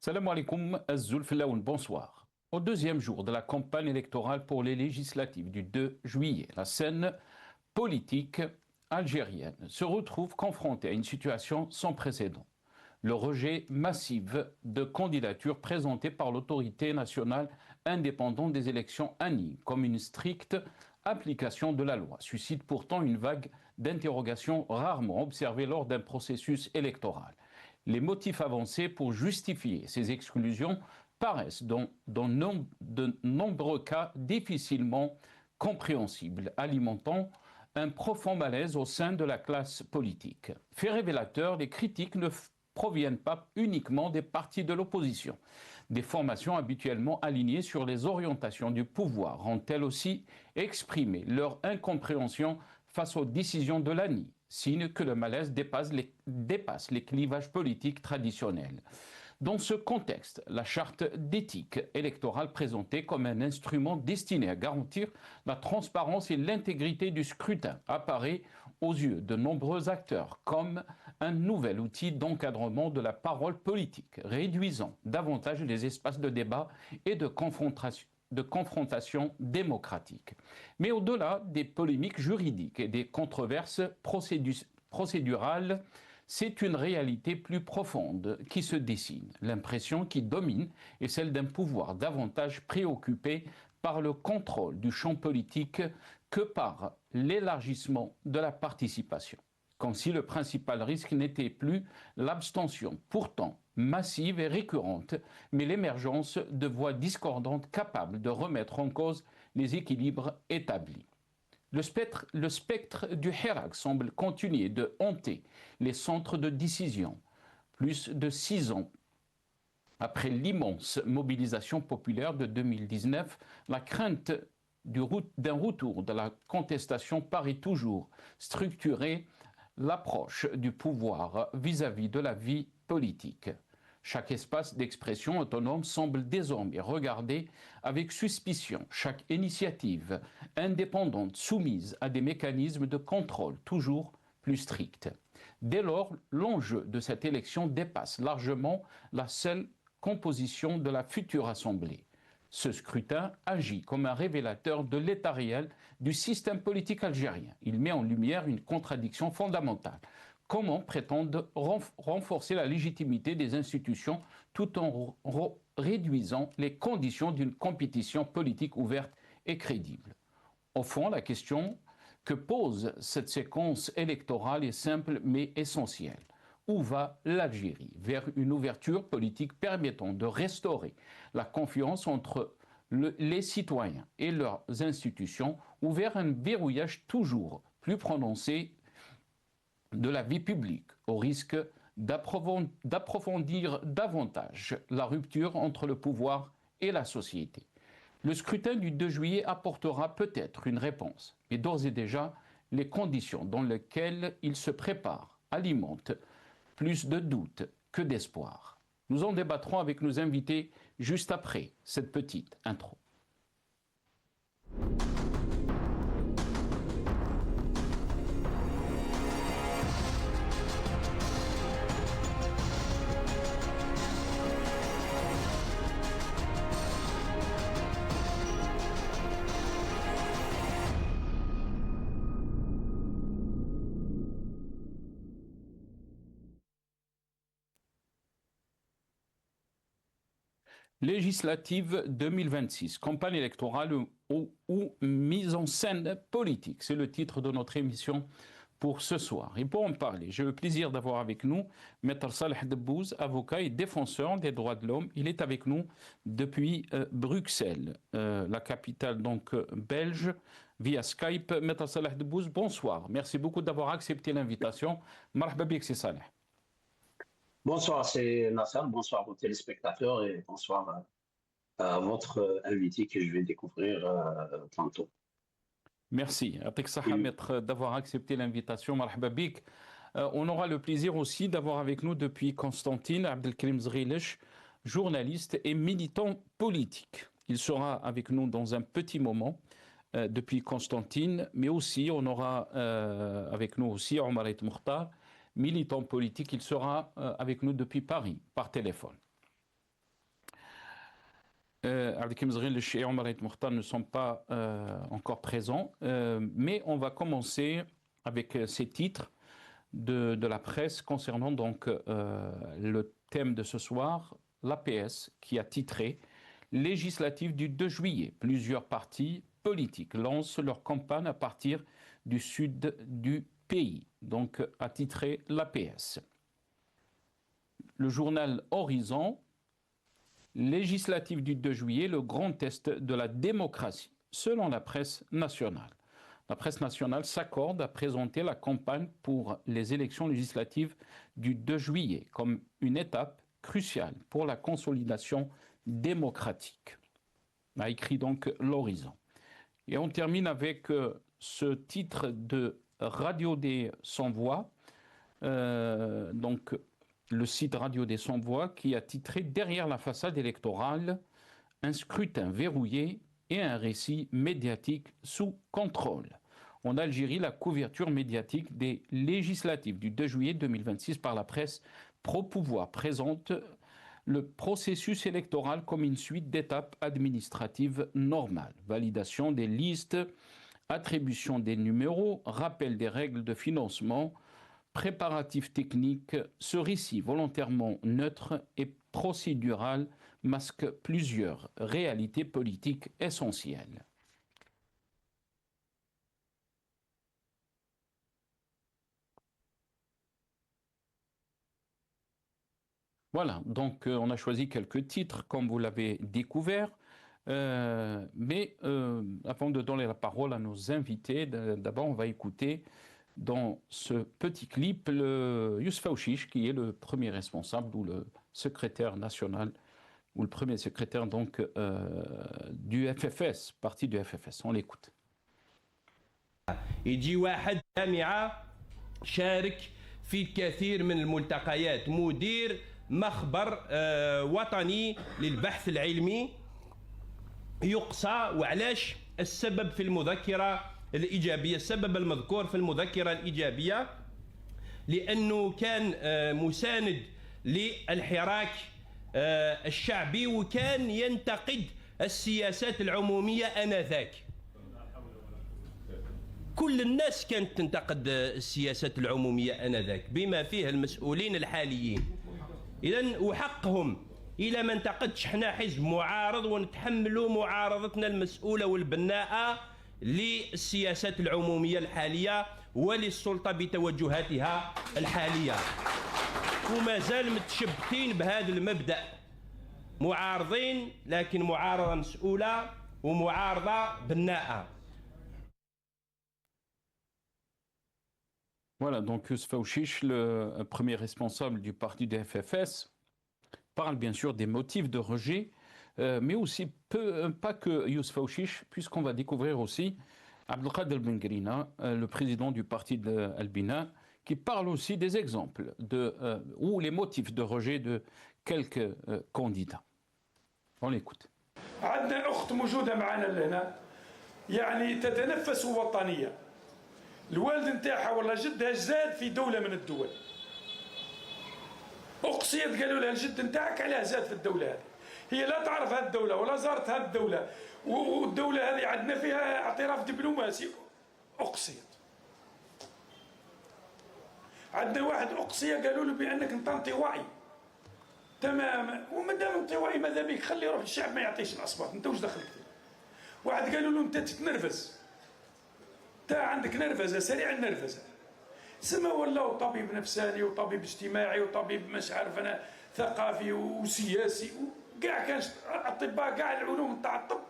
Salam alaikum, Azul Filaoun, bonsoir. Au deuxième jour de la campagne électorale pour les législatives du 2 juillet, la scène politique algérienne se retrouve confrontée à une situation sans précédent. Le rejet massif de candidatures présentées par l'autorité nationale indépendante des élections ANI comme une stricte application de la loi suscite pourtant une vague d'interrogations rarement observée lors d'un processus électoral. Les motifs avancés pour justifier ces exclusions paraissent dans de nombreux cas difficilement compréhensibles, alimentant un profond malaise au sein de la classe politique. Fait révélateur, les critiques ne proviennent pas uniquement des partis de l'opposition. Des formations habituellement alignées sur les orientations du pouvoir ont elles aussi exprimé leur incompréhension face aux décisions de l'ANI, signe que le malaise dépasse les clivages politiques traditionnels. Dans ce contexte, la charte d'éthique électorale présentée comme un instrument destiné à garantir la transparence et l'intégrité du scrutin apparaît aux yeux de nombreux acteurs comme un nouvel outil d'encadrement de la parole politique, réduisant davantage les espaces de débat et de confrontation démocratique. Mais au-delà des polémiques juridiques et des controverses procédurales, c'est une réalité plus profonde qui se dessine. L'impression qui domine est celle d'un pouvoir davantage préoccupé par le contrôle du champ politique que par l'élargissement de la participation. Comme si le principal risque n'était plus l'abstention, pourtant massive et récurrente, mais l'émergence de voix discordantes capables de remettre en cause les équilibres établis. Le spectre du Hirak semble continuer de hanter les centres de décision. Plus de 6 ans après l'immense mobilisation populaire de 2019, la crainte d'un retour de la contestation paraît toujours structurer l'approche du pouvoir vis-à-vis de la vie politique. Chaque espace d'expression autonome semble désormais regarder avec suspicion chaque initiative indépendante soumise à des mécanismes de contrôle toujours plus stricts. Dès lors, l'enjeu de cette élection dépasse largement la seule composition de la future Assemblée. Ce scrutin agit comme un révélateur de l'état réel du système politique algérien. Il met en lumière une contradiction fondamentale. Comment prétendre renforcer la légitimité des institutions tout en réduisant les conditions d'une compétition politique ouverte et crédible? Au fond, la question que pose cette séquence électorale est simple mais essentielle. Où va l'Algérie? Vers une ouverture politique permettant de restaurer la confiance entre les citoyens et leurs institutions ou vers un verrouillage toujours plus prononcé de la vie publique, au risque d'approfondir davantage la rupture entre le pouvoir et la société. Le scrutin du 2 juillet apportera peut-être une réponse, mais d'ores et déjà, les conditions dans lesquelles il se prépare alimentent plus de doutes que d'espoir. Nous en débattrons avec nos invités juste après cette petite intro. Législative 2026, campagne électorale ou mise en scène politique. C'est le titre de notre émission pour ce soir. Et pour en parler, j'ai le plaisir d'avoir avec nous Maître Saleh Debbouz, avocat et défenseur des droits de l'homme. Il est avec nous depuis Bruxelles, la capitale donc belge, via Skype. Maître Saleh Debbouz, bonsoir. Merci beaucoup d'avoir accepté l'invitation. Marhaba bik, c'est Saleh. Bonsoir, c'est Nasser. Bonsoir aux téléspectateurs et bonsoir à votre invité que je vais découvrir tantôt. Merci. Atek Saha, Et maître, d'avoir accepté l'invitation. Marhaba bik. On aura le plaisir aussi d'avoir avec nous depuis Constantine Abdelkrim Zrilech, journaliste et militant politique. Il sera avec nous dans un petit moment depuis Constantine, mais aussi on aura avec nous aussi Omar Et Mokhtar, militant politique. Il sera avec nous depuis Paris par téléphone. Abdelkrim Zghil et Omar El Mokhtar ne sont pas encore présents, mais on va commencer avec ces titres de la presse concernant donc le thème de ce soir, l'APS, qui a titré Législative du 2 juillet. Plusieurs partis politiques lancent leur campagne à partir du sud du pays, donc a titré l'APS. Le journal Horizon, législative du 2 juillet, le grand test de la démocratie, selon la presse nationale. La presse nationale s'accorde à présenter la campagne pour les élections législatives du 2 juillet comme une étape cruciale pour la consolidation démocratique, a écrit donc l'Horizon. Et on termine avec ce titre de Radio des Sans-Voix, donc le site Radio des Sans-Voix qui a titré Derrière la façade électorale, un scrutin verrouillé et un récit médiatique sous contrôle. En Algérie, la couverture médiatique des législatives du 2 juillet 2026 par la presse pro-pouvoir présente le processus électoral comme une suite d'étapes administratives normales. Validation des listes, attribution des numéros, rappel des règles de financement, préparatifs techniques. Ce récit volontairement neutre et procédural masque plusieurs réalités politiques essentielles. Voilà, donc on a choisi quelques titres comme vous l'avez découvert, mais avant de donner la parole à nos invités, d'abord on va écouter dans ce petit clip le Youssef Aouchiche qui est le premier responsable ou le secrétaire national ou le premier secrétaire donc du FFS, parti du FFS. On l'écoute. يجي واحد جامعة شارك في الكثير من الملتقيات، مدير مخبر وطني للبحث العلمي، يقصى. وعلاش؟ السبب في المذكرة الإيجابية، السبب المذكور في المذكرة الإيجابية لأنه كان مساند للحراك الشعبي وكان ينتقد السياسات العمومية آنذاك. كل الناس كانت تنتقد السياسات العمومية آنذاك بما فيه المسؤولين الحاليين. إذن وحقهم إلى ما انتقدش احنا حزب معارض ونتحملوا معارضتنا المسؤولة والبناءة للسياسات العمومية الحالية وللسلطة بتوجهاتها الحالية، وما زال متشبتين بهذا المبدأ، معارضين لكن معارضة مسؤولة ومعارضة بناءة. Voilà, donc Youssef Aouchiche, le premier responsable du parti du FFS, parle bien sûr des motifs de rejet, mais aussi pas que Youssef Aouchiche, puisqu'on va découvrir aussi Abdelkader Bengrina, le président du parti d'Al-Bina, qui parle aussi des exemples ou les motifs de rejet de quelques candidats. On l'écoute. عندنا أخت موجودة معنا لهنا يعني تتنفس وطنية، الوالد نتاعها ولا جدها زاد في دولة من الدول، أقصيت قالوا لها الجد نتاعك علاه زاد في الدولة هذه، هي لا تعرف هذه الدولة ولا زارت هذه الدولة، والدولة هذه عندنا فيها اعتراف دبلوماسي، أقصيت. عندنا واحد أقصية قالوا له بأنك أنت انطوائي تماما، وما دام انطوائي ماذا بيك خلي يروح الشعب ما يعطيش الأصوات، أنت وش دخلك فيه؟ واحد قالوا له أنت تتنرفز، أنت عندك نرفزة سريع النرفزة، سما ولاو طبيب نفساني وطبيب اجتماعي وطبيب مش عارف أنا ثقافي وسياسي وكاع كان أطباء كاع العلوم تاع الطب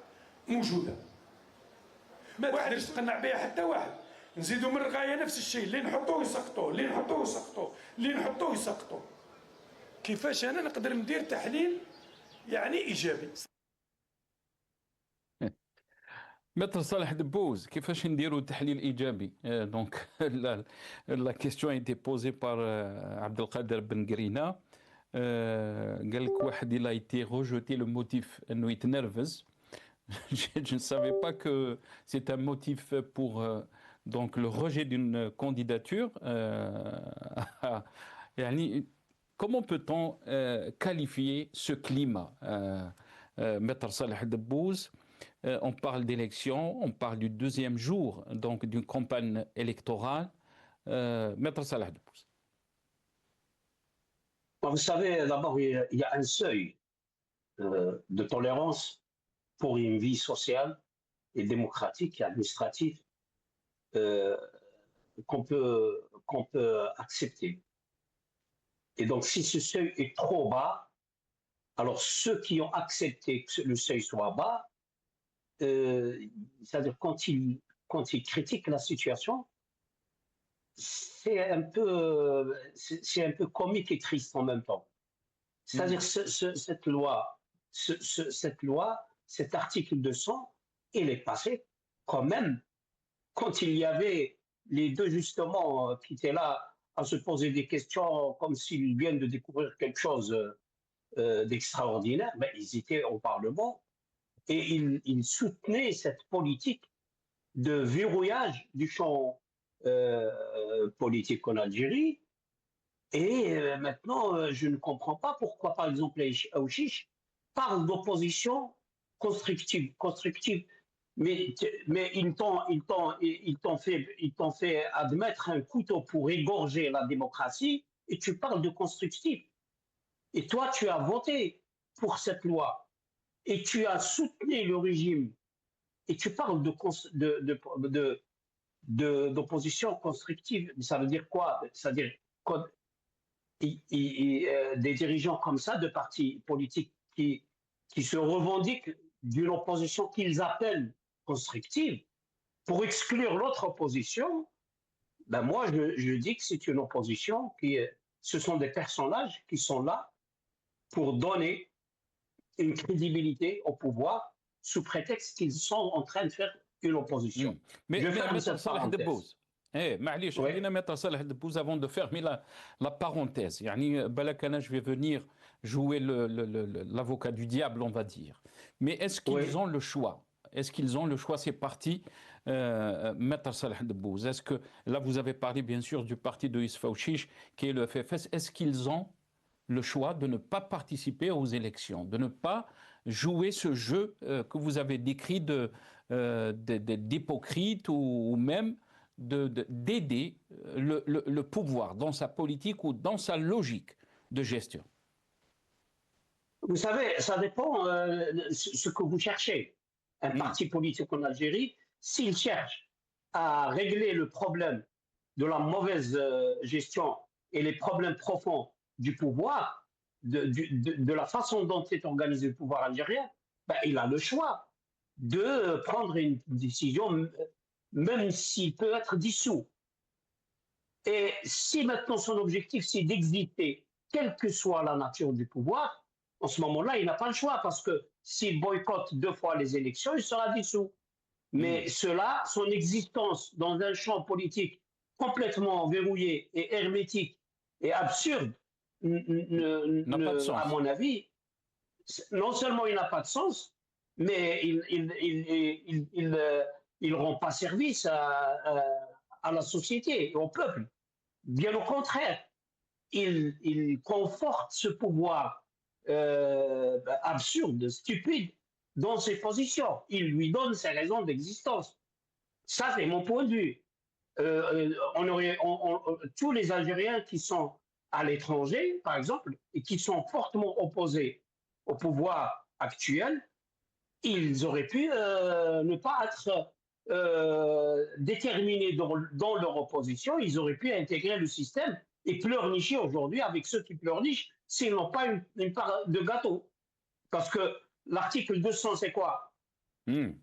موجودة، ما تقدرش تقنع بها حتى واحد. نزيدوا من الغاية نفس الشيء، اللي نحطوه يسقطوه، اللي نحطوه يسقطوه، اللي نحطوه يسقطوه. كيفاش أنا نقدر ندير تحليل يعني إيجابي؟ Maître Salah Debouze, كيفاش نديروا تحليل إيجابي؟ Donc la question a été posée par Abdelkader Bengrina. قال لك واحد il a été rejeté le motif انه يتنرفز. Je ne savais pas que c'est un motif pour donc le rejet d'une candidature. يعني comment peut-on qualifier ce climat Maître Salah Debbouz. On parle d'élections, on parle du deuxième jour donc d'une campagne électorale. Maître Salah Debbouz. Vous savez, d'abord, il y a un seuil de tolérance pour une vie sociale et démocratique et administrative qu'on peut accepter. Et donc, si ce seuil est trop bas, alors ceux qui ont accepté que le seuil soit bas, c'est-à-dire quand ils critiquent la situation, c'est un peu comique et triste en même temps. C'est-à-dire cette loi, cet article 200, il est passé quand même quand il y avait les deux justement qui étaient là à se poser des questions comme s'ils viennent de découvrir quelque chose d'extraordinaire, ben, ils étaient au Parlement et ils soutenaient cette politique de verrouillage du champ politique en Algérie. Et maintenant, je ne comprends pas pourquoi, par exemple, les Aouchiche parlent d'opposition constructive. Mais ils t'ont fait admettre un couteau pour égorger la démocratie et tu parles de constructif. Et toi, tu as voté pour cette loi et tu as soutenu le régime et tu parles d'opposition constructive. Ça veut dire quoi? C'est-à-dire des dirigeants comme ça, de partis politiques qui se revendiquent d'une opposition qu'ils appellent constructive, pour exclure l'autre opposition, ben moi je dis que c'est une opposition ce sont des personnages qui sont là pour donner une crédibilité au pouvoir sous prétexte qu'ils sont en train de faire une opposition. Mais Maître Salah Debbouz, معليش خلينا Maître Salah Debbouz avant de fermer la parenthèse. يعني بالك أنا je vais venir jouer l'avocat du diable, on va dire. Mais est-ce qu'ils ont le choix? Est-ce qu'ils ont le choix, ces partis, Maître Salah Debbouz? Est-ce que, là vous avez parlé bien sûr du parti de Youssef Aouchiche, qui est le FFS, est-ce qu'ils ont le choix de ne pas participer aux élections, de ne pas jouer ce jeu que vous avez décrit d'hypocrite ou même d'aider le pouvoir dans sa politique ou dans sa logique de gestion? Vous savez, ça dépend de ce que vous cherchez. Un parti politique en Algérie, s'il cherche à régler le problème de la mauvaise gestion et les problèmes profonds du pouvoir, de la façon dont est organisé le pouvoir algérien, ben, il a le choix de prendre une décision, même s'il peut être dissous. Et si maintenant son objectif, c'est d'exister, quelle que soit la nature du pouvoir, en ce moment-là, il n'a pas le choix, parce que s'il boycotte 2 fois les élections, il sera dissous. Mais cela, son existence dans un champ politique complètement verrouillé et hermétique et absurde, n'a pas de sens. À mon avis, non seulement il n'a pas de sens, mais il rend pas service à la société et au peuple. Bien au contraire, il conforte ce pouvoir absurde, stupide, dans ses positions. Il lui donne ses raisons d'existence. Ça, c'est mon point de vue. Tous les Algériens qui sont à l'étranger, par exemple, et qui sont fortement opposés au pouvoir actuel, ils auraient pu ne pas être déterminés dans leur opposition, ils auraient pu intégrer le système et pleurnicher aujourd'hui avec ceux qui pleurnichent s'ils n'ont pas une part de gâteau. Parce que l'article 200, c'est quoi? Il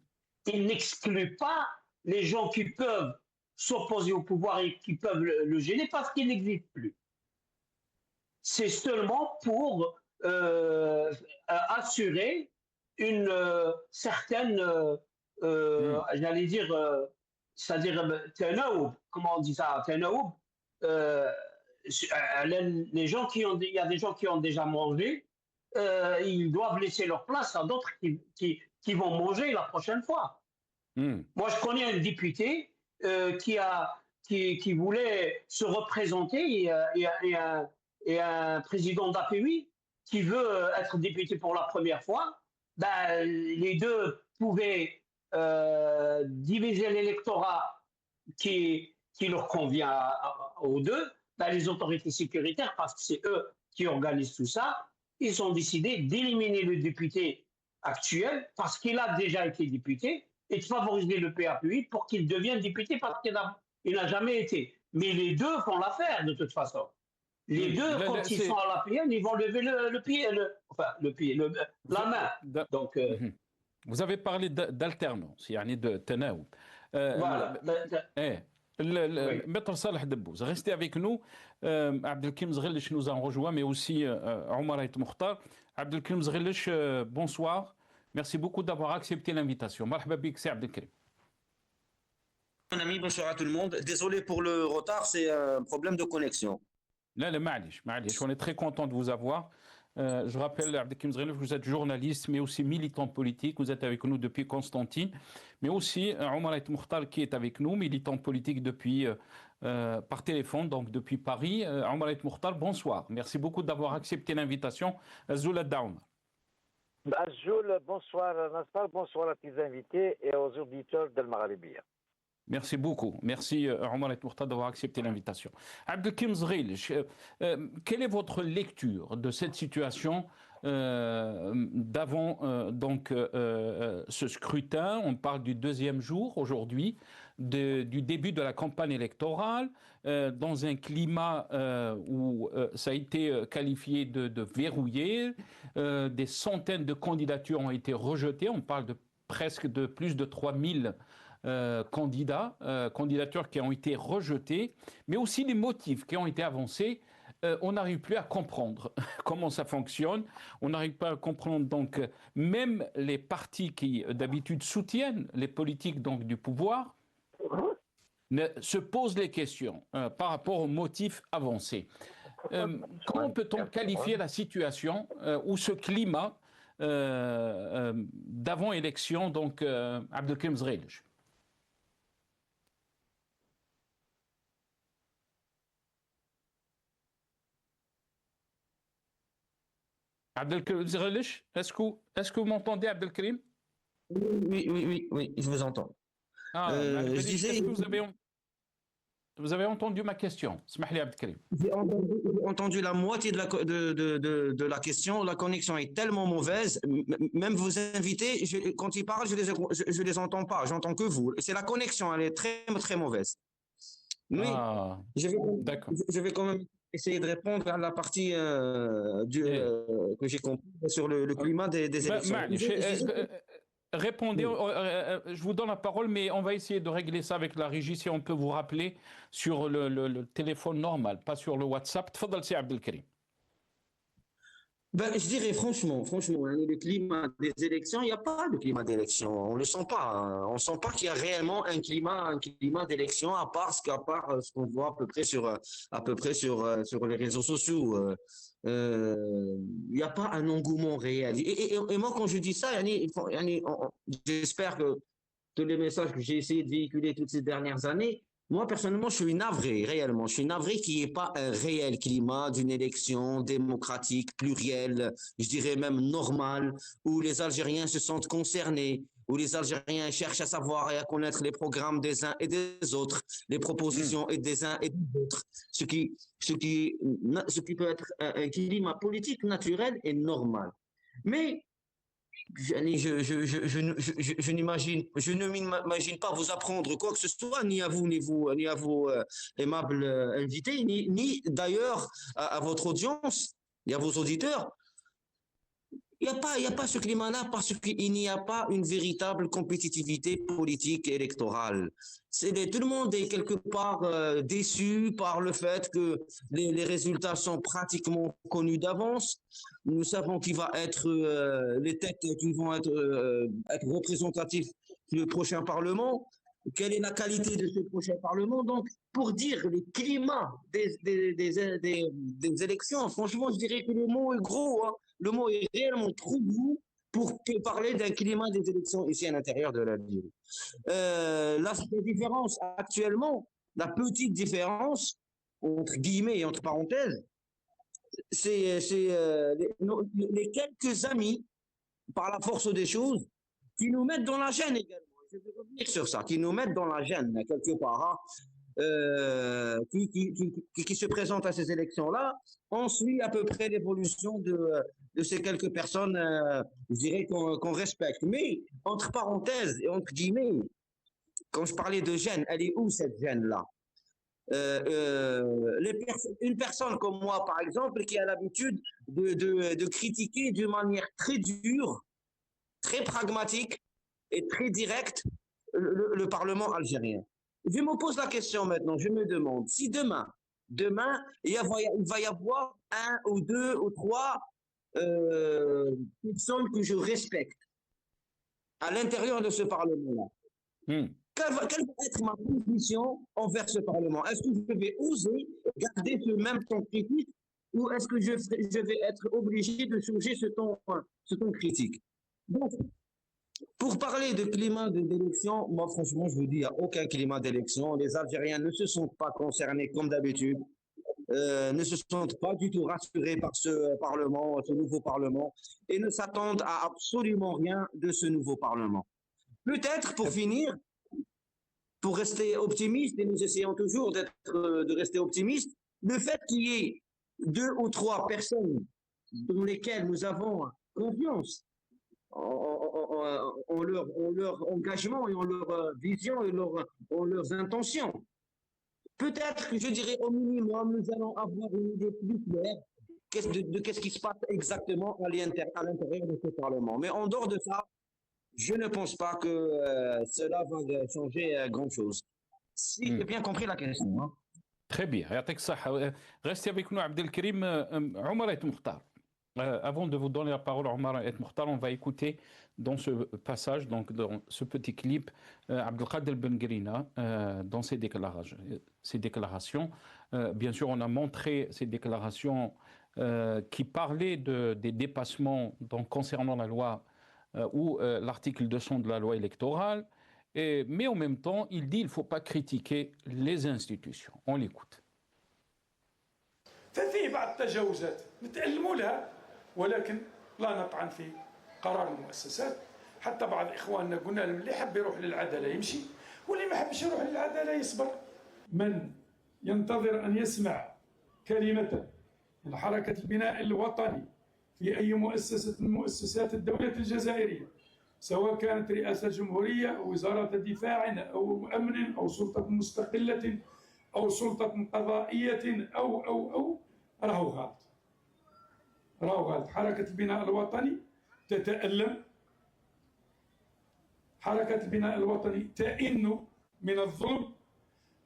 n'exclut pas les gens qui peuvent s'opposer au pouvoir et qui peuvent le gêner parce qu'il n'existe plus. C'est seulement pour assurer une certaine, j'allais dire, c'est-à-dire, comment on dit ça? Les gens il y a des gens qui ont déjà mangé, ils doivent laisser leur place à d'autres qui vont manger la prochaine fois. Moi, je connais un député qui voulait se représenter et un président d'APUI qui veut être député pour la première fois. ben, les deux pouvaient diviser l'électorat qui leur convient aux deux, ben, les autorités sécuritaires, parce que c'est eux qui organisent tout ça, ils ont décidé d'éliminer le député actuel parce qu'il a déjà été député et de favoriser le PAPUI pour qu'il devienne député parce qu'il n'a jamais été. Mais les deux font l'affaire de toute façon. Les deux, quand ils sont à la PN, ils vont lever le pied, la main. Donc, vous avez parlé d'alternance, يعني de تناوب. Voilà. Maître Salah Debbouz, restez avec nous. Abdelkrim Zghelish nous a rejoint, mais aussi Omar Ait Mokhtar. Abdelkrim Zghelish, bonsoir. Merci beaucoup d'avoir accepté l'invitation. Marhaba bik, c'est Abdelkrim. Mon ami, bonsoir à tout le monde. Désolé pour le retard, c'est un problème de connexion. Là, on est très content de vous avoir. Je rappelle, Abdelkrim Zghelish, vous êtes journaliste, mais aussi militant politique. Vous êtes avec nous depuis Constantine, mais aussi Omar Ait Mokhtar qui est avec nous, militant politique depuis par téléphone, donc depuis Paris. Omar Ait Mokhtar, bonsoir. Merci beaucoup d'avoir accepté l'invitation. Azoul Daoum. Azoul, bonsoir Nassar, bonsoir à tes invités et aux auditeurs de Maghrébia. Merci beaucoup. Merci Omar Ait Mokhtar d'avoir accepté l'invitation. Abdelkrim Zghelish, quelle est votre lecture de cette situation d'avant ce scrutin? On parle du deuxième jour aujourd'hui, du début de la campagne électorale, dans un climat où ça a été qualifié de verrouillé, des centaines de candidatures ont été rejetées, on parle de presque de plus de 3000 candidatures qui ont été rejetées, mais aussi les motifs qui ont été avancés. On n'arrive plus à comprendre comment ça fonctionne. On n'arrive pas à comprendre donc même les partis qui d'habitude soutiennent les politiques donc du pouvoir se posent les questions par rapport aux motifs avancés. Comment peut-on qualifier la situation ou ce climat d'avant élection donc Abdelkrim Zghelish? Abdelkrim Zghelish, est-ce que vous m'entendez, Abdelkrim? Oui, je vous entends. Je disais, vous avez entendu ma question. Smahli Abdelkrim. J'ai entendu la moitié de la question. La connexion est tellement mauvaise. Même vos invités, quand ils parlent, je les entends pas. J'entends que vous. C'est la connexion, elle est très, très mauvaise. Oui, je vais quand même essayer de répondre à la partie que j'ai compris sur le climat des élections. Répondez, je vous donne la parole, mais on va essayer de régler ça avec la régie si on peut vous rappeler sur le téléphone normal, pas sur le WhatsApp. Tfadal, c'est Abdelkrim. Je dirais franchement, le climat des élections, il n'y a pas de climat d'élection. On ne le sent pas. On ne sent pas qu'il y a réellement un climat d'élection, à part ce qu'on voit à peu près sur les réseaux sociaux. Il n'y a pas un engouement réel. Et moi, quand je dis ça, j'espère que tous les messages que j'ai essayé de véhiculer toutes ces dernières années, moi, personnellement, je suis navré, réellement. Je suis navré qu'il n'y ait pas un réel climat d'une élection démocratique, plurielle, je dirais même normale, où les Algériens se sentent concernés, où les Algériens cherchent à savoir et à connaître les programmes des uns et des autres, les propositions des uns et des autres, ce qui peut être un climat politique naturel et normal. Mais je ne m'imagine pas vous apprendre quoi que ce soit, ni à vous, ni à vos aimables invités, ni d'ailleurs à votre audience, ni à vos auditeurs. Il n'y a pas ce climat-là parce qu'il n'y a pas une véritable compétitivité politique et électorale. Tout le monde est quelque part déçu par le fait que les résultats sont pratiquement connus d'avance. Nous savons qui va être les têtes qui vont être représentatifs du prochain Parlement. Quelle est la qualité de ce prochain Parlement? Donc, pour dire le climat des élections, franchement, je dirais que le mot est gros. Hein. Le mot est réellement trop gros pour parler d'un climat des élections ici à l'intérieur de l'Algérie. La différence actuellement, la petite différence, entre guillemets et entre parenthèses, c'est les quelques amis par la force des choses, qui nous mettent dans la gêne également. Je vais revenir sur ça, qui nous mettent dans la gêne quelque part, hein, qui se présentent à ces élections-là. On suit à peu près l'évolution de ces quelques personnes, je dirais, qu'on respecte. Mais, entre parenthèses et entre guillemets, quand je parlais de gêne, elle est où cette gêne-là? Une personne comme moi, par exemple, qui a l'habitude de critiquer d'une manière très dure, très pragmatique et très directe le Parlement algérien. Je me pose la question maintenant, je me demande, si demain il va y avoir un ou deux ou trois personnes que je respecte à l'intérieur de ce Parlement-là, quelle va être ma position envers ce Parlement? Est-ce que je vais oser garder ce même ton critique ou est-ce que je vais être obligé de changer ce ton critique? Donc, pour parler de climat d'élection, moi franchement je vous dis, il n'y a aucun climat d'élection. Les Algériens ne se sentent pas concernés comme d'habitude, ne se sentent pas du tout rassurés par ce Parlement, ce nouveau Parlement, et ne s'attendent à absolument rien de ce nouveau Parlement. Peut-être pour finir, pour rester optimiste, et nous essayons toujours de rester optimistes, le fait qu'il y ait 2 ou 3 personnes dans lesquelles nous avons confiance en leur engagement et en leur vision et en leurs intentions. Peut-être que je dirais au minimum, nous allons avoir une idée plus claire de qu'est-ce qui se passe exactement à l'intérieur de ce Parlement. Mais en dehors de ça, je ne pense pas que cela va changer grand-chose. Si j'ai bien compris la question. Hein. Très bien. Restez avec nous, Abdelkrim. Omar Et Mokhtar. Avant de vous donner la parole, Omar Et Mokhtar, on va écouter dans ce passage, donc dans ce petit clip, Abdelkader Benguerina, dans ses déclarations. Bien sûr, on a montré ces déclarations qui parlaient des dépassements donc, concernant la loi ou l'article 200 de la loi électorale, mais en même temps, il dit qu'il ne faut pas critiquer les institutions. On l'écoute. ففي بعض التجاوزات نتألموا لها ولكن لا نطعن في قرار المؤسسات. حتى بعض إخواننا قلنا لهم اللي حب يروح للعدالة يمشي واللي ما حبش يروح للعدالة يصبر. من ينتظر أن يسمع كلمة من حركة البناء الوطني في أي مؤسسة من مؤسسات الدولة الجزائرية، سواء كانت رئاسة جمهورية أو وزارة دفاع أو أمن أو سلطة مستقلة أو سلطة قضائية أو راهو غلط. راهو غلط. حركة البناء الوطني تتألم. حركة البناء الوطني تئن من الظلم.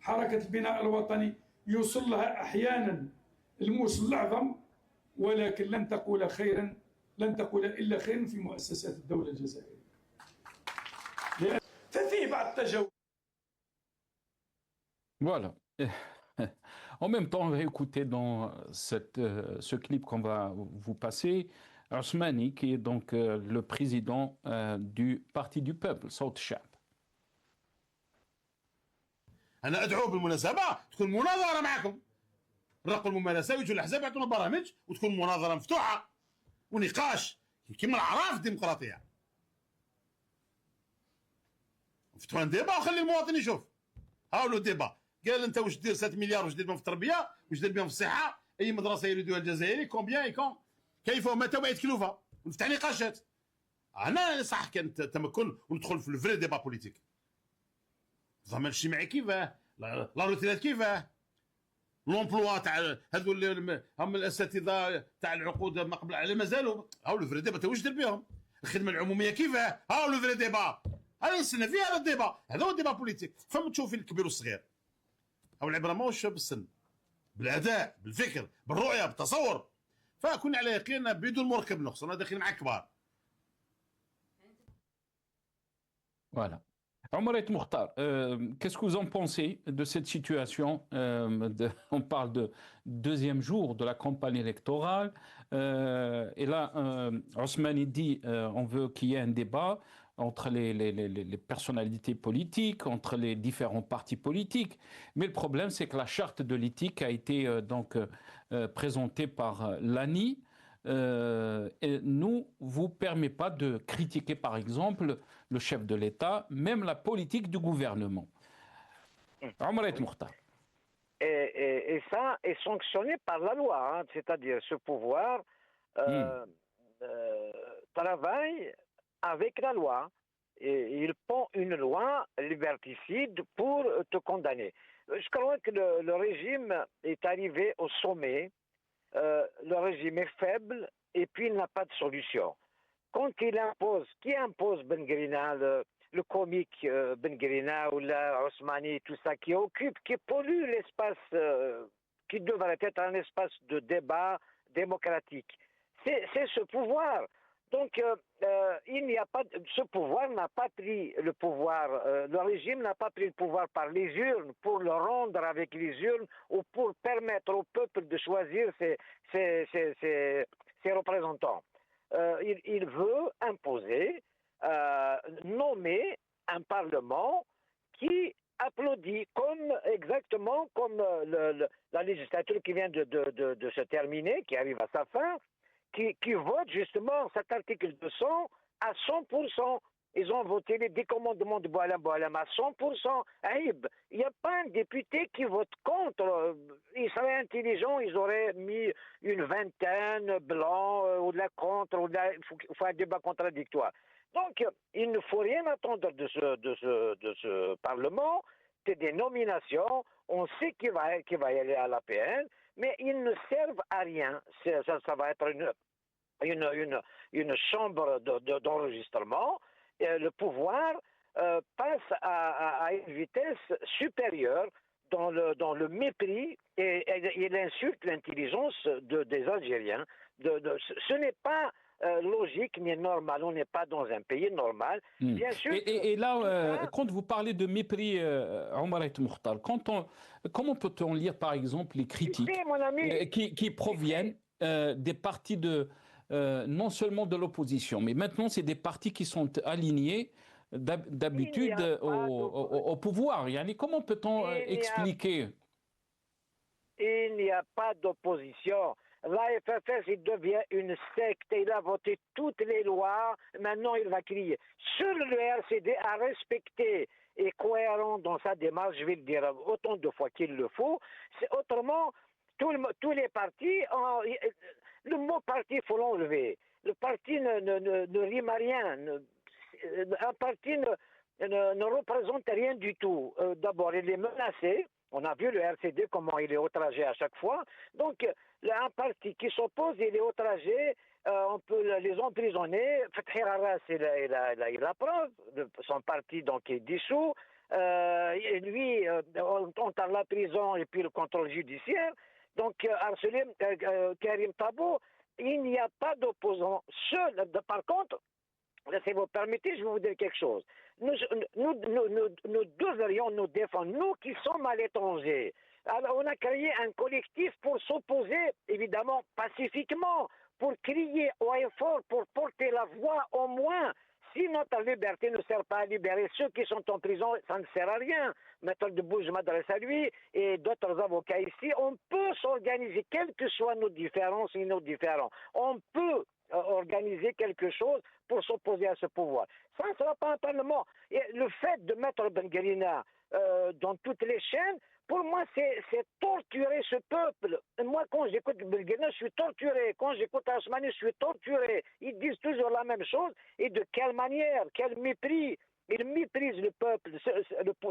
حركة البناء الوطني يوصل لها أحيانا الموصل الأعظم، ولكن لن تقول إلا خيرا في مؤسسات الدولة الجزائرية. ففي بعض التجاوز. Voilà. En même temps, on va écouter dans ce clip qu'on va vous passer, Ousmani, qui est donc le président du Parti du Peuple, صوت الشعب. أنا أدعو بالمناسبة تكون مناظرة معكم. نرقوا الممارسة ويجوا الأحزاب يعطونا برامج وتكون مناظرة مفتوحة ونقاش كما الأعراف الديمقراطية. نفتحوا ديبا وخلي المواطن يشوف. هاولو الديبا قال أنت واش دير 7 مليار واش دير بهم في التربية واش دير بهم في الصحة أي مدرسة يريدوها الجزائري كومبيان كيف ومتى وبعد كلوفة ونفتح نقاشات. هنا صح كان تمكن وندخل في الفري ديبا بوليتيك. الضمان الاجتماعي كيفاه؟ لا روتيرات كيفاه؟ لومبلوا تاع هذو هم الاساتذه تاع العقود ما قبل على مازالوا هاو لو فري ديبا واش دير بهم؟ الخدمه العموميه كيفاه؟ هاو لو فري ديبا. انا نستنى فيه هذا الديبا، هذا هو الديبا بوليتيك. فما تشوفي الكبير والصغير. هاو العبره ماهوش بالسن، بالاداء، بالفكر، بالرؤيه، بالتصور. فكون على يقين بدون مركب نقص، انا داخلين مع الكبار. Voilà. Omar Et Mokhtar, qu'est-ce que vous en pensez de cette situation on parle de deuxième jour de la campagne électorale. Et là, Ousmani dit on veut qu'il y ait un débat entre les personnalités politiques, entre les différents partis politiques. Mais le problème, c'est que la charte de l'éthique a été donc présentée par l'ANI. ne vous permet pas de critiquer, par exemple, le chef de l'État, même la politique du gouvernement. Omar Mokhtar. Et ça est sanctionné par la loi, hein, c'est-à-dire ce pouvoir travaille avec la loi. Et il prend une loi liberticide pour te condamner. Je crois que le régime est arrivé au sommet, le régime est faible et puis il n'a pas de solution. Quand il impose, qui impose Ben Grina, le comique Ben Grina ou la Osmani, tout ça, qui pollue l'espace qui devrait être un espace de débat démocratique. C'est ce pouvoir. Donc, il n'y a pas, ce pouvoir n'a pas pris le pouvoir, le régime n'a pas pris le pouvoir par les urnes pour le rendre avec les urnes ou pour permettre au peuple de choisir ses représentants. Il veut imposer, nommer un parlement qui applaudit exactement comme la législature qui vient de se terminer, qui arrive à sa fin, qui vote justement cet article 200 à 100%. Ils ont voté les décommandements de Boualem à 100%. Aïb, il n'y a pas un député qui vote contre. Ils seraient intelligents, ils auraient mis une vingtaine blancs ou de la contre, il faut un débat contradictoire. Donc, il ne faut rien attendre de ce Parlement. C'est des nominations. On sait qu'il va y aller à l'APN, mais ils ne servent à rien. Ça va être une chambre d'enregistrement. Le pouvoir passe à une vitesse supérieure dans le mépris et il insulte l'intelligence des Algériens. Ce n'est pas logique ni normal. On n'est pas dans un pays normal. Bien sûr. Et là, quand vous parlez de mépris, Omar Mokhtar, comment peut-on lire, par exemple, les critiques qui proviennent des partis non seulement de l'opposition, mais maintenant, c'est des partis qui sont alignés d'habitude au pouvoir. Comment peut-on expliquer? Il n'y a pas d'opposition. L'AFFS, il devient une secte. Il a voté toutes les lois. Maintenant, il va crier. Seul le RCD a respecté et cohérent dans sa démarche, je vais le dire autant de fois qu'il le faut. Autrement, tous les partis, le mot parti, il faut l'enlever. Le parti ne rime à rien. Un parti ne représente rien du tout. D'abord, il est menacé. On a vu le RCD, comment il est outragé à chaque fois. Donc, un parti qui s'oppose, il est outragé. On peut les emprisonner. Fethi Harras, il a la preuve. Son parti donc, est dissous. Et lui, on tente à la prison et puis le contrôle judiciaire. Donc, Arselim, Karim Tabo, il n'y a pas d'opposant. Par contre, si vous permettez, je vais vous dire quelque chose. Nous devrions nous défendre, nous qui sommes à l'étranger. Alors, on a créé un collectif pour s'opposer, évidemment, pacifiquement, pour crier haut et fort, pour porter la voix au moins. Si notre liberté ne sert pas à libérer ceux qui sont en prison, ça ne sert à rien. Maître Debouche, je m'adresse à lui et d'autres avocats ici. On peut s'organiser, quelles que soient nos différences et nos différends. On peut organiser quelque chose pour s'opposer à ce pouvoir. Ça ne sera pas un parlement. Et le fait de mettre Ben Grina dans toutes les chaînes, pour moi, c'est torturer ce peuple. Moi, quand j'écoute Ben Grina, je suis torturé. Quand j'écoute Asmani, je suis torturé. Ils disent toujours la même chose. Et de quelle manière, quel mépris. Ils méprisent le peuple.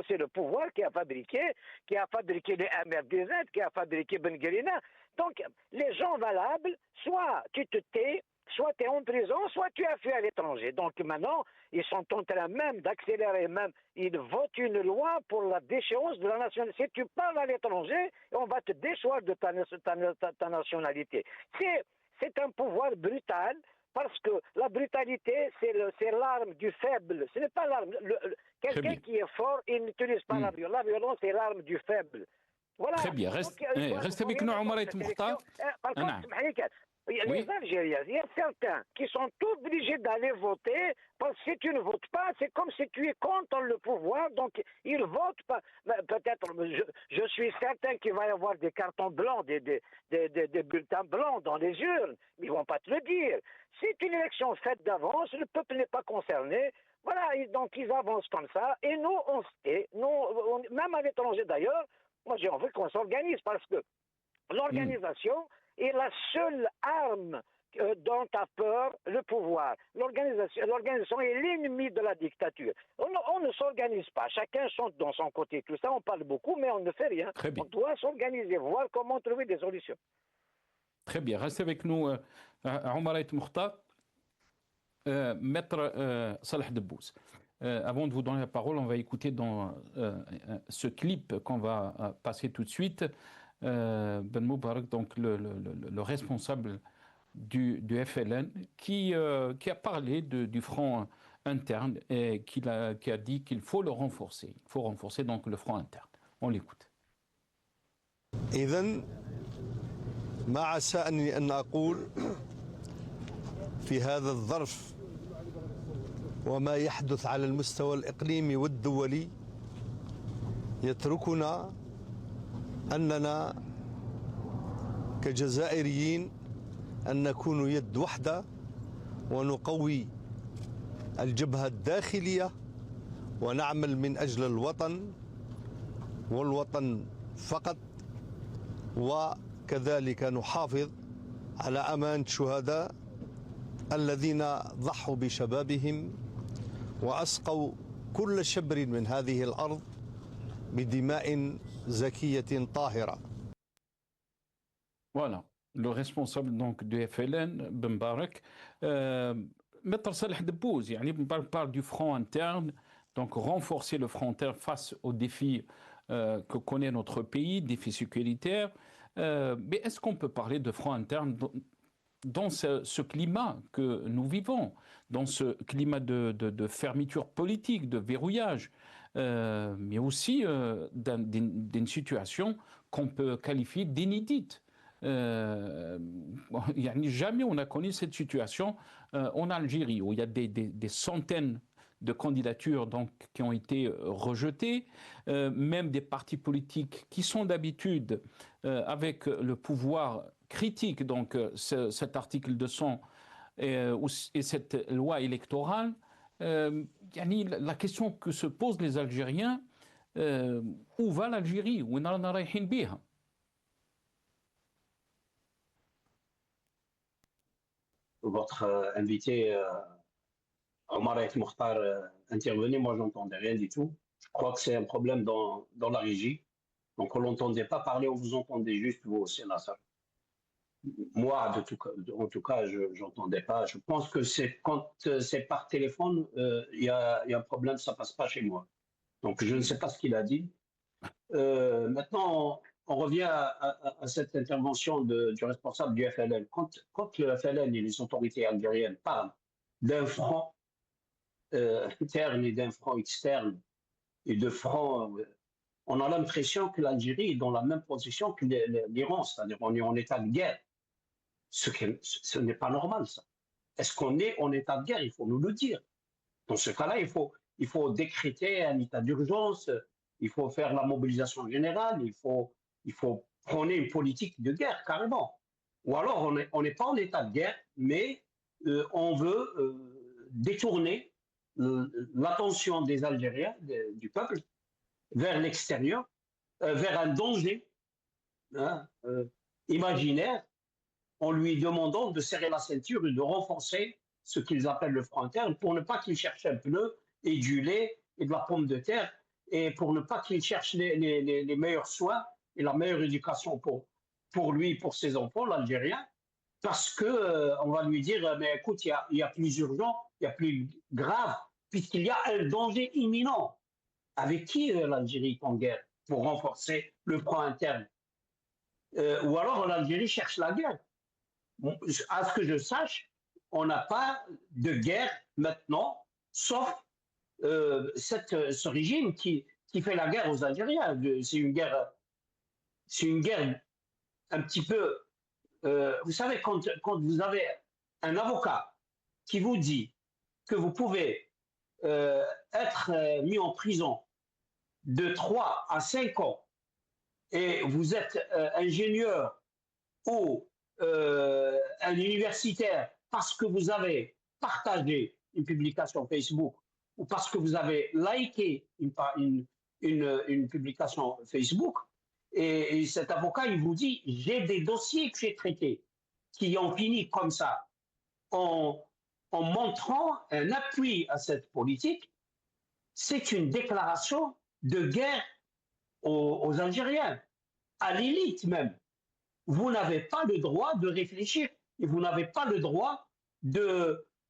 C'est le pouvoir qui a fabriqué les MRDZ, qui a fabriqué Ben Grina. Donc, les gens valables, soit tu te tais, soit tu es en prison, soit tu as fui à l'étranger. Donc maintenant, ils sont en train même d'accélérer, même, ils votent une loi pour la déchéance de la nationalité. Si tu parles à l'étranger, on va te déchoir de ta nationalité. C'est un pouvoir brutal, parce que la brutalité, c'est l'arme du faible. Ce n'est pas l'arme. Quelqu'un qui est fort, il n'utilise pas la violence. La violence, c'est l'arme du faible. Voilà. Très bien. Reste avec nous, Omar Mokhtar. Par contre, Il y a Oui. les Algériens, il y a certains qui sont obligés d'aller voter parce que si tu ne votes pas, c'est comme si tu es contre le pouvoir, donc ils votent pas. Peut-être, je suis certain qu'il va y avoir des cartons blancs, des bulletins blancs dans les urnes, mais ils vont pas te le dire. C'est une élection faite d'avance, le peuple n'est pas concerné. Voilà, donc ils avancent comme ça, et nous, même à l'étranger d'ailleurs, moi j'ai envie qu'on s'organise parce que l'organisation est la seule arme dont a peur le pouvoir. L'organisation est l'ennemi de la dictature. On ne s'organise pas, chacun chante dans son côté, tout ça, on parle beaucoup, mais on ne fait rien. Très bien. On doit s'organiser, voir comment trouver des solutions. Très bien. Restez avec nous, Omar El Mokhtar. Maître Salah Debbouze. Avant de vous donner la parole, on va écouter dans ce clip qu'on va passer tout de suite Ben Moubarak, donc le responsable du FLN, qui a parlé du front interne et qui a dit qu'il faut le renforcer. Il faut renforcer donc le front interne. On l'écoute. إذن ما عساني أن أقول في هذا الظرف وما يحدث على المستوى الإقليمي والدولي يتركنا أننا كجزائريين أن نكون يد واحدة ونقوي الجبهة الداخلية ونعمل من أجل الوطن والوطن فقط، وكذلك نحافظ على أمان الشهداء الذين ضحوا بشبابهم وأسقوا كل شبر من هذه الأرض بدماء زكية طاهرة. Voilà, le responsable donc du FLN, Ben Moubarak, Maître Salah Debbouze, parle du front interne, donc renforcer le front interne face aux défis que connaît notre pays, défis sécuritaires. Mais est-ce qu'on peut parler de front interne dans ce climat que nous vivons, dans ce climat de fermeture politique, de verrouillage, mais aussi d'une situation qu'on peut qualifier d'inédite. Jamais on a connu cette situation en Algérie, où il y a des centaines de candidatures donc, qui ont été rejetées, même des partis politiques qui sont d'habitude avec le pouvoir critique, donc cet article 200 et cette loi électorale. La question que se posent les Algériens, où va l'Algérie? Où votre invité Omar El Mokhtar intervenait, moi j'entendais rien du tout. Je crois que c'est un problème dans la régie. Donc on l'entendait pas parler, on vous entendait juste vous au Sénat. Moi, en tout cas, je n'entendais pas. Je pense que quand c'est par téléphone, il y a un problème, ça passe pas chez moi. Donc je ne sais pas ce qu'il a dit. Maintenant, on revient à cette intervention du responsable du FLN. Quand le FLN et les autorités algériennes parlent d'un front interne et d'un front externe et de front, on a l'impression que l'Algérie est dans la même position que l'Iran, c'est-à-dire on est en état de guerre. Ce n'est pas normal, ça. Est-ce qu'on est en état de guerre? Il faut nous le dire. Dans ce cas-là, il faut décréter un état d'urgence, il faut faire la mobilisation générale, il faut prôner une politique de guerre, carrément. Ou alors, on n'est pas en état de guerre, mais on veut détourner l'attention des Algériens, du peuple, vers l'extérieur, vers un danger imaginaire, en lui demandant de serrer la ceinture et de renforcer ce qu'ils appellent le front interne pour ne pas qu'il cherche un pneu et du lait et de la pomme de terre et pour ne pas qu'il cherche les meilleurs soins et la meilleure éducation pour lui, pour ses enfants, l'Algérien, parce que on va lui dire, mais écoute, il y a plus urgent, il y a plus grave, puisqu'il y a un danger imminent. Avec qui l'Algérie est en guerre pour renforcer le front interne? Ou alors l'Algérie cherche la guerre. Bon, à ce que je sache, on n'a pas de guerre maintenant, sauf ce régime qui fait la guerre aux Algériens. C'est une guerre un petit peu vous savez, quand vous avez un avocat qui vous dit que vous pouvez être mis en prison de 3 à 5 ans et vous êtes ingénieur ou un universitaire parce que vous avez partagé une publication Facebook ou parce que vous avez liké une publication Facebook, et cet avocat, il vous dit, j'ai des dossiers que j'ai traités qui ont fini comme ça, en montrant un appui à cette politique. C'est une déclaration de guerre aux Algériens, à l'élite même. Vous n'avez pas le droit de réfléchir et vous n'avez pas le droit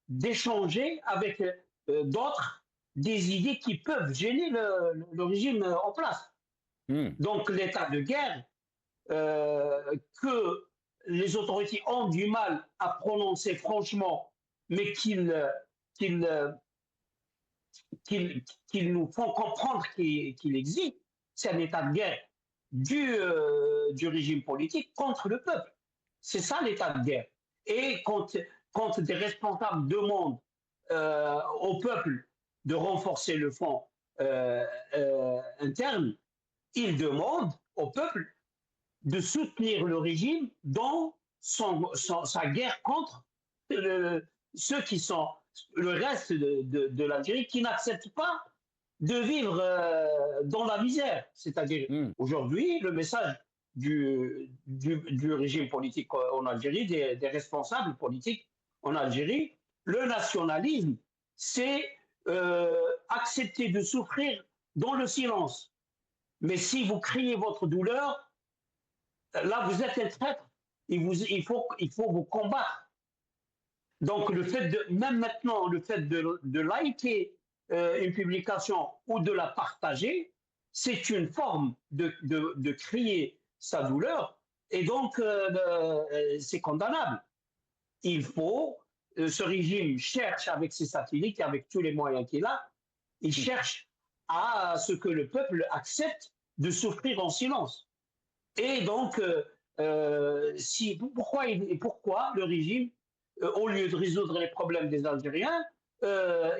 d'échanger avec d'autres des idées qui peuvent gêner le régime en place. Donc l'état de guerre que les autorités ont du mal à prononcer franchement, mais qu'ils nous font comprendre qu'il existe, c'est un état de guerre du régime politique contre le peuple. C'est ça l'état de guerre. Et quand des responsables demandent au peuple de renforcer le front interne, ils demandent au peuple de soutenir le régime dans sa guerre contre ceux qui sont le reste de l'Algérie, qui n'acceptent pas de vivre dans la misère. C'est-à-dire, aujourd'hui, le message du régime politique en Algérie, des responsables politiques en Algérie, le nationalisme, c'est accepter de souffrir dans le silence. Mais si vous criez votre douleur, là, vous êtes un traître. Il faut vous combattre. Donc, même maintenant, le fait de liker une publication ou de la partager, c'est une forme de crier sa douleur. Et donc, c'est condamnable. Ce régime cherche avec ses satellites, avec tous les moyens qu'il a, il cherche à ce que le peuple accepte de souffrir en silence. Et donc, pourquoi le régime, au lieu de résoudre les problèmes des Algériens,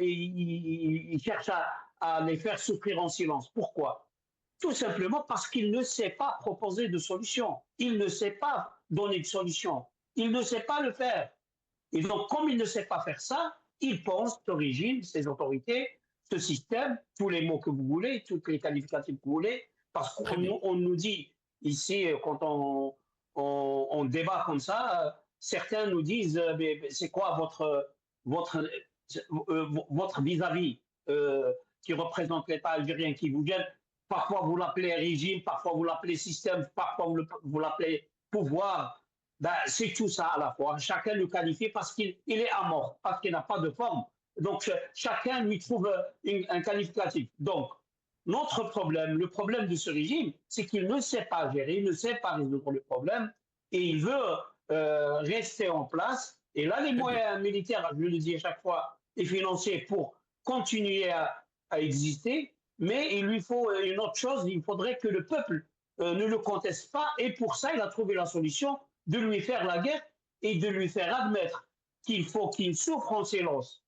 il cherche à les faire souffrir en silence? Pourquoi? Tout simplement parce qu'il ne sait pas proposer de solution. Il ne sait pas donner de solution. Il ne sait pas le faire. Et donc, comme il ne sait pas faire ça, il pense, ce régime, ces autorités, ce système, tous les mots que vous voulez, tous les qualificatifs que vous voulez, parce qu'on nous dit ici, quand on débat comme ça, certains nous disent, c'est quoi votre vis-à-vis qui représente l'État algérien, qui vous gêne? Parfois vous l'appelez régime, parfois vous l'appelez système, parfois vous l'appelez pouvoir. C'est tout ça à la fois. Chacun le qualifie parce qu'il est amorphe, parce qu'il n'a pas de forme. Donc chacun lui trouve un qualificatif. Donc notre problème, le problème de ce régime, c'est qu'il ne sait pas gérer, il ne sait pas résoudre le problème et il veut rester en place. Et là, les moyens militaires, je le dis à chaque fois, et financiers pour continuer à exister. Mais il lui faut une autre chose, il faudrait que le peuple ne le conteste pas. Et pour ça, il a trouvé la solution de lui faire la guerre et de lui faire admettre qu'il faut qu'il souffre en silence.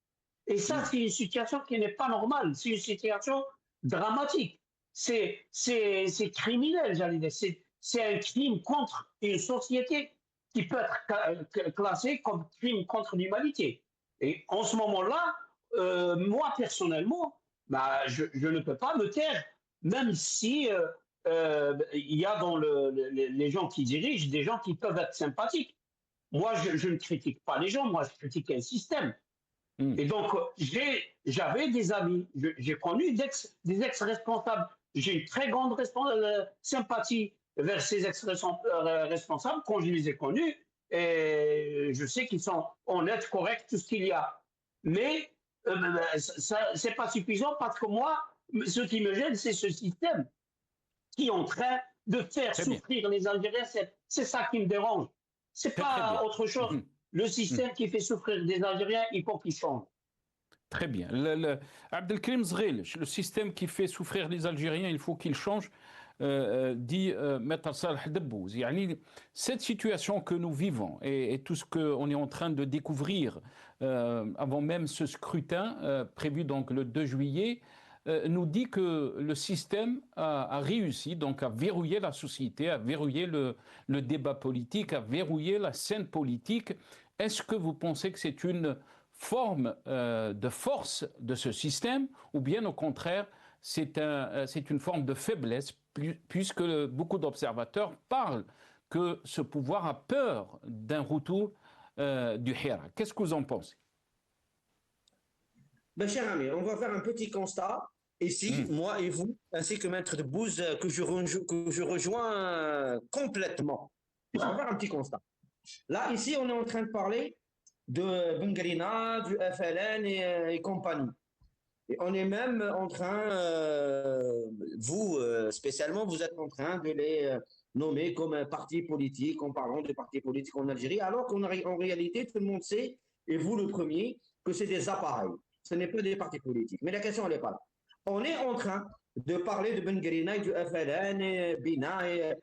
Et ça, c'est une situation qui n'est pas normale. C'est une situation dramatique. C'est criminel, j'allais dire. C'est un crime contre une société qui peut être classé comme crime contre l'humanité. Et en ce moment-là, moi, personnellement, je ne peux pas me taire, même si il y a dans les gens qui dirigent des gens qui peuvent être sympathiques. Moi, je ne critique pas les gens, moi, je critique un système. Et donc, j'avais des amis, j'ai connu des ex-responsables. J'ai une très grande sympathie vers ces ex-responsables quand je les ai connus. Et je sais qu'ils sont honnêtes, corrects, tout ce qu'il y a. Mais c'est pas suffisant parce que moi, ce qui me gêne, c'est ce système qui est en train de faire souffrir les Algériens. C'est ça qui me dérange. C'est pas autre chose. Le système qui fait souffrir des Algériens, il faut qu'il change. Très bien. Abdelkrim Zghil, le système qui fait souffrir les Algériens, il faut qu'il change. dit Maître Salah Debbouz. Cette situation que nous vivons et tout ce qu'on est en train de découvrir avant même ce scrutin prévu donc le 2 juillet, nous dit que le système a réussi donc à verrouiller la société, à verrouiller le débat politique, à verrouiller la scène politique. Est-ce que vous pensez que c'est une forme de force de ce système ou bien au contraire c'est une forme de faiblesse puisque beaucoup d'observateurs parlent que ce pouvoir a peur d'un retour du Hira. Qu'est-ce que vous en pensez? Ben, cher ami, on va faire un petit constat ici, moi et vous, ainsi que Maître Debbouz, que je rejoins complètement. On va faire un petit constat. Là, ici, on est en train de parler de Bengrina, du FLN et compagnie. Et on est même en train, vous spécialement, vous êtes en train de les nommer comme un parti politique en parlant de partis politiques en Algérie, alors qu'en réalité, tout le monde sait, et vous le premier, que c'est des appareils. Ce n'est pas des partis politiques. Mais la question, elle n'est pas là. On est en train de parler de Bengrina et du FLN et Bina et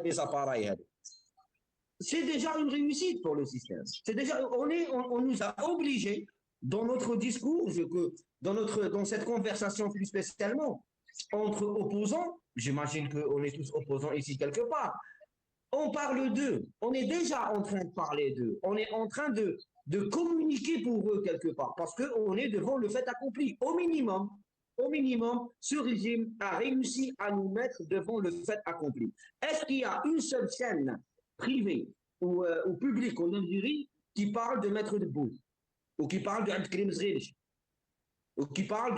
des appareils. C'est déjà une réussite pour le système. C'est déjà, on nous a obligés dans notre discours, dans cette conversation plus spécialement entre opposants. J'imagine qu'on est tous opposants ici quelque part. On parle d'eux. On est déjà en train de parler d'eux. On est en train de communiquer pour eux quelque part parce qu'on est devant le fait accompli. Au minimum, ce régime a réussi à nous mettre devant le fait accompli. Est-ce qu'il y a une seule chaîne privée ou publique en Algérie qui parle de Maître Debbouz ou qui parle de Abdelkrim Zghilch ou qui parle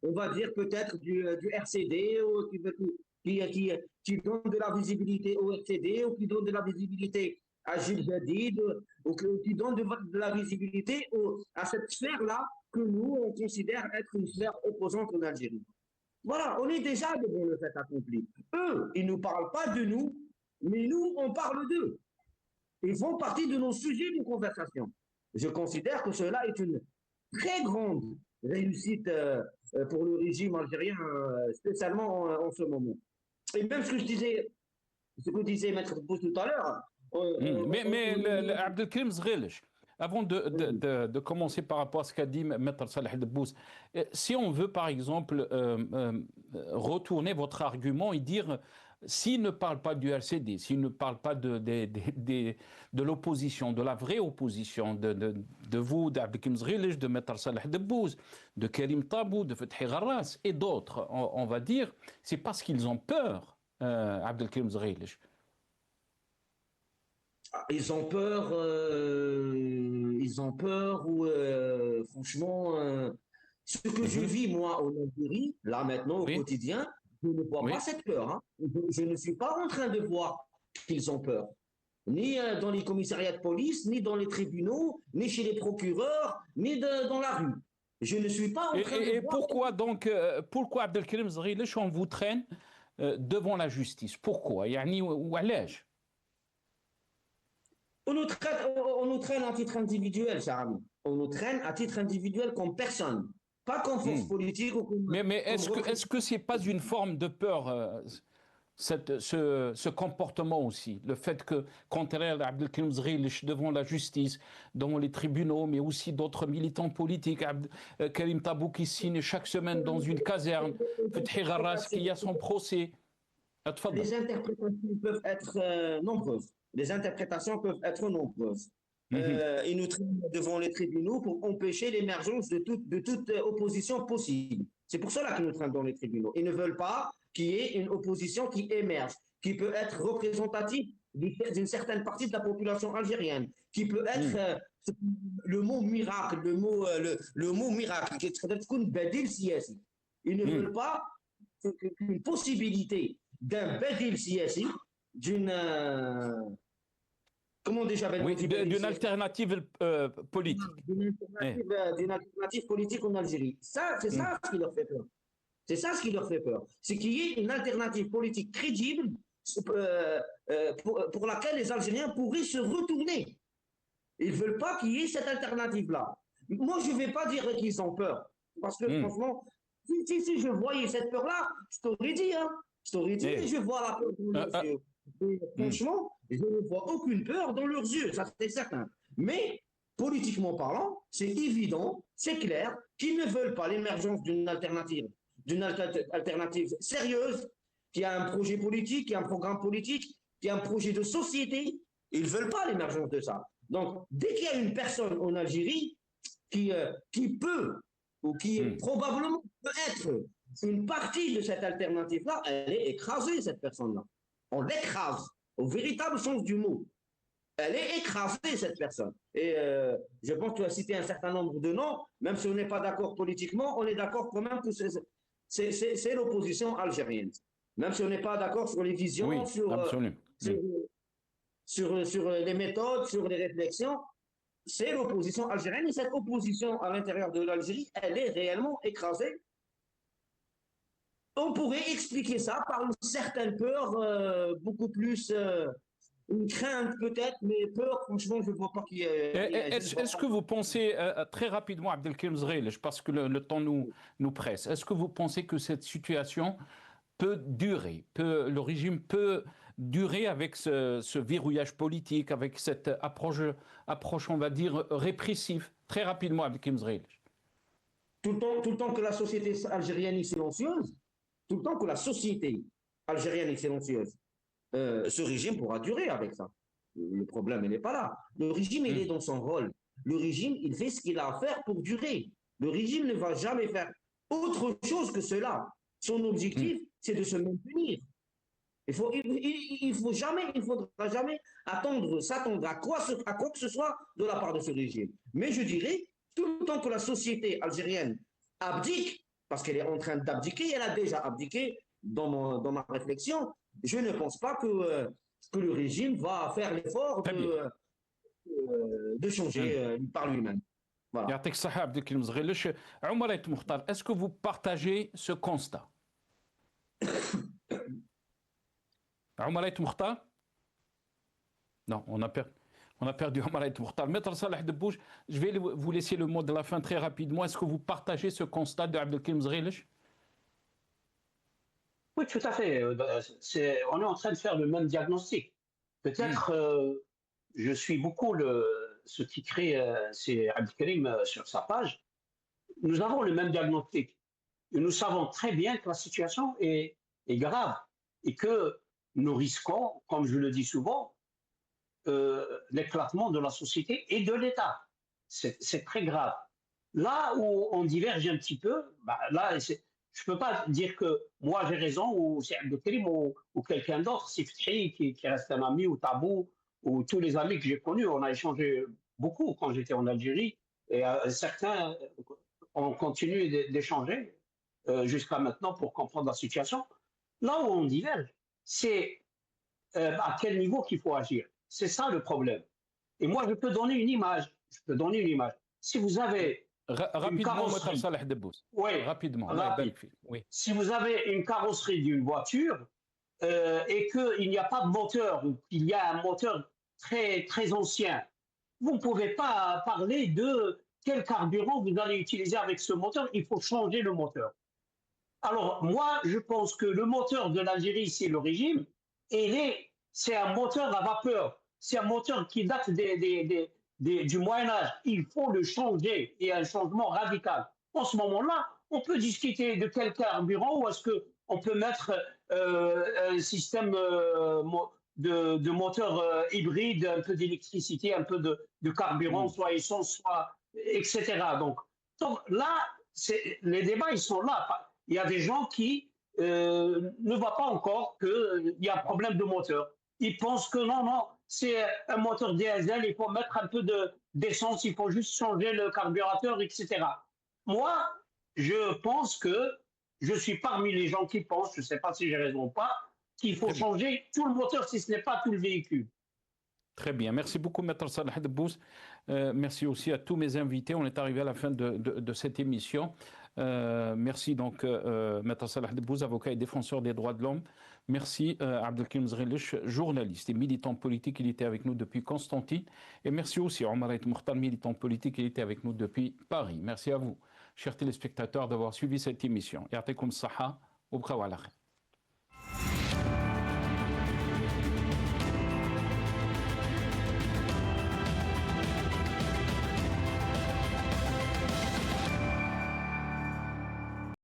on va dire peut-être du RCD ou qui donne de la visibilité au RCD ou qui donne de la visibilité à Gilles Jadid ou qui donne de la visibilité à cette sphère-là que nous, on considère être une sphère opposante en Algérie. Voilà, on est déjà devant le fait accompli. Eux, ils ne nous parlent pas de nous, mais nous, on parle d'eux. Ils font partie de nos sujets de conversation. Je considère que cela est une très grande réussite pour le régime algérien, spécialement en ce moment. Et même ce que disait Maître Debbouz tout à l'heure. Mais Abdelkrim Zghilch, avant de commencer par rapport à ce qu'a dit Maître Salah Debbouz, si on veut par exemple retourner votre argument et dire s'il ne parle pas du RCD, s'il ne parle pas de l'opposition, de la vraie opposition, de vous, d'Abdelkrim Zghilch, de Maître Salah Debbouz, de Karim Tabou, de Fethi Gharras et d'autres, on va dire, c'est parce qu'ils ont peur, Abdelkrim Zghilch. Ils ont peur ou franchement, ce que je vis moi en Algérie, là maintenant au quotidien, je ne vois pas cette peur. Hein. Je ne suis pas en train de voir qu'ils ont peur, ni dans les commissariats de police, ni dans les tribunaux, ni chez les procureurs, ni dans la rue. Je ne suis pas en train de voir. Pourquoi donc, pourquoi Abdelkrim Zghilch on vous traîne devant la justice? Pourquoi? Yani ou allège? On nous traîne à titre individuel, cher ami. On nous traîne à titre individuel comme personne, pas comme force politique. Ou comme, mais est-ce que c'est pas une forme de peur, ce comportement aussi? Le fait que, contraire à Abdelkrim Zghilch devant la justice, devant les tribunaux, mais aussi d'autres militants politiques, Karim Tabou qui signe chaque semaine dans une caserne, Fethi Gharras qui a son procès. Les interprétations peuvent être nombreuses. Les interprétations peuvent être nombreuses. Ils nous traînent devant les tribunaux pour empêcher l'émergence de toute opposition possible. C'est pour cela qu'ils nous traînent dans les tribunaux. Ils ne veulent pas qu'il y ait une opposition qui émerge, qui peut être représentative d'une certaine partie de la population algérienne, qui peut être le mot miracle, le mot miracle, qui est badil siyasi. Ils ne veulent pas qu'une possibilité d'un badil siyasi, d'une d'une alternative politique. D'une alternative politique en Algérie. Ça, c'est ça ce qui leur fait peur. C'est ça ce qui leur fait peur. C'est qu'il y ait une alternative politique crédible pour laquelle les Algériens pourraient se retourner. Ils ne veulent pas qu'il y ait cette alternative-là. Moi, je ne vais pas dire qu'ils ont peur. Parce que franchement, Si je voyais cette peur-là, je t'aurais dit, hein. Je t'aurais dit, Eh. je vois la peur dans leurs yeux. Et franchement, je ne vois aucune peur dans leurs yeux, ça c'est certain. Mais, politiquement parlant, c'est évident, c'est clair, qu'ils ne veulent pas l'émergence d'une alternative sérieuse, qui a un projet politique, qui a un programme politique, qui a un projet de société. Ils ne veulent pas l'émergence de ça. Donc, dès qu'il y a une personne en Algérie qui peut, ou qui probablement peut être une partie de cette alternative-là, elle est écrasée, cette personne-là. On l'écrase, au véritable sens du mot. Elle est écrasée, cette personne. Et je pense que tu as cité un certain nombre de noms, même si on n'est pas d'accord politiquement, on est d'accord quand même que c'est l'opposition algérienne. Même si on n'est pas d'accord sur les visions, Oui, sur les méthodes, sur les réflexions, c'est l'opposition algérienne. Et cette opposition à l'intérieur de l'Algérie, elle est réellement écrasée. On pourrait expliquer ça par une certaine peur, beaucoup plus... une crainte peut-être, mais peur, franchement, je ne vois pas qui est... Est-ce que vous pensez, très rapidement, Abdelkrim Zreilish, parce que le temps nous presse, est-ce que vous pensez que cette situation peut durer, le régime peut durer avec ce verrouillage politique, avec cette approche, on va dire, répressive? Très rapidement, Abdelkrim Zreilish. Tout le temps que la société algérienne est silencieuse, tout le temps que la société algérienne est silencieuse, ce régime pourra durer avec ça. Le problème, il n'est pas là. Le régime, il est dans son rôle. Le régime, il fait ce qu'il a à faire pour durer. Le régime ne va jamais faire autre chose que cela. Son objectif, c'est de se maintenir. Il faudra jamais s'attendre à quoi que ce soit de la part de ce régime. Mais je dirais, tout le temps que la société algérienne abdique, parce qu'elle est en train d'abdiquer, elle a déjà abdiqué dans ma réflexion, je ne pense pas que le régime va faire l'effort de changer par lui-même. Voilà. Est-ce que vous partagez ce constat? Oumaret Mokhtar? Non, on a perdu Oumaret Mokhtar. Maître Salah Debouche, je vais vous laisser le mot de la fin très rapidement. Est-ce que vous partagez ce constat de Abdelkrim Zreilish? Oui, tout à fait. On est en train de faire le même diagnostic. Peut-être, je suis beaucoup ce qui crée, c'est Abdelkrim sur sa page. Nous avons le même diagnostic. Et nous savons très bien que la situation est grave et que nous risquons, comme je le dis souvent, l'éclatement de la société et de l'État. C'est très grave. Là où on diverge un petit peu, là, je ne peux pas dire que moi j'ai raison ou c'est Abdelkrim ou quelqu'un d'autre, c'est Fethi qui reste un ami ou Tabou ou tous les amis que j'ai connus. On a échangé beaucoup quand j'étais en Algérie et certains ont continué d'échanger jusqu'à maintenant pour comprendre la situation. Là où on diverge, c'est à quel niveau qu'il faut agir. C'est ça le problème. Et moi, je peux donner une image. Si vous avez rapidement, Maître Salah Debouche. Oui, rapidement. Oui. Si vous avez une carrosserie d'une voiture et qu'il n'y a pas de moteur ou qu'il y a un moteur très, très ancien, vous ne pouvez pas parler de quel carburant vous allez utiliser avec ce moteur. Il faut changer le moteur. Alors, moi, je pense que le moteur de l'Algérie, c'est le régime, et c'est un moteur à vapeur. C'est un moteur qui date du Moyen-Âge. Il faut le changer, et un changement radical. En ce moment-là, on peut discuter de quel carburant, ou est-ce qu'on peut mettre un système de moteur hybride, un peu d'électricité, un peu de carburant, soit essence, soit etc. Donc là, les débats, ils sont là. Il y a des gens qui ne voient pas encore qu'il y a un problème de moteur. Ils pensent que non, c'est un moteur diesel, il faut mettre un peu d'essence, il faut juste changer le carburateur, etc. Moi, je pense que je suis parmi les gens qui pensent, je ne sais pas si j'ai raison ou pas, qu'il faut changer tout le moteur si ce n'est pas tout le véhicule. Très bien. Merci beaucoup, Maître Salah Debouche. Merci aussi à tous mes invités. On est arrivé à la fin de cette émission. Merci donc Maître Salah Debouche, avocat et défenseur des droits de l'homme. Merci Abdelkrim Zreilish, journaliste et militant politique. Il était avec nous depuis Constantine. Et merci aussi Oumaret Mokhtar, militant politique. Il était avec nous depuis Paris. Merci à vous. chers téléspectateurs, d'avoir suivi cette émission. Yartekoum Saha, ou Bkhaw ala khair.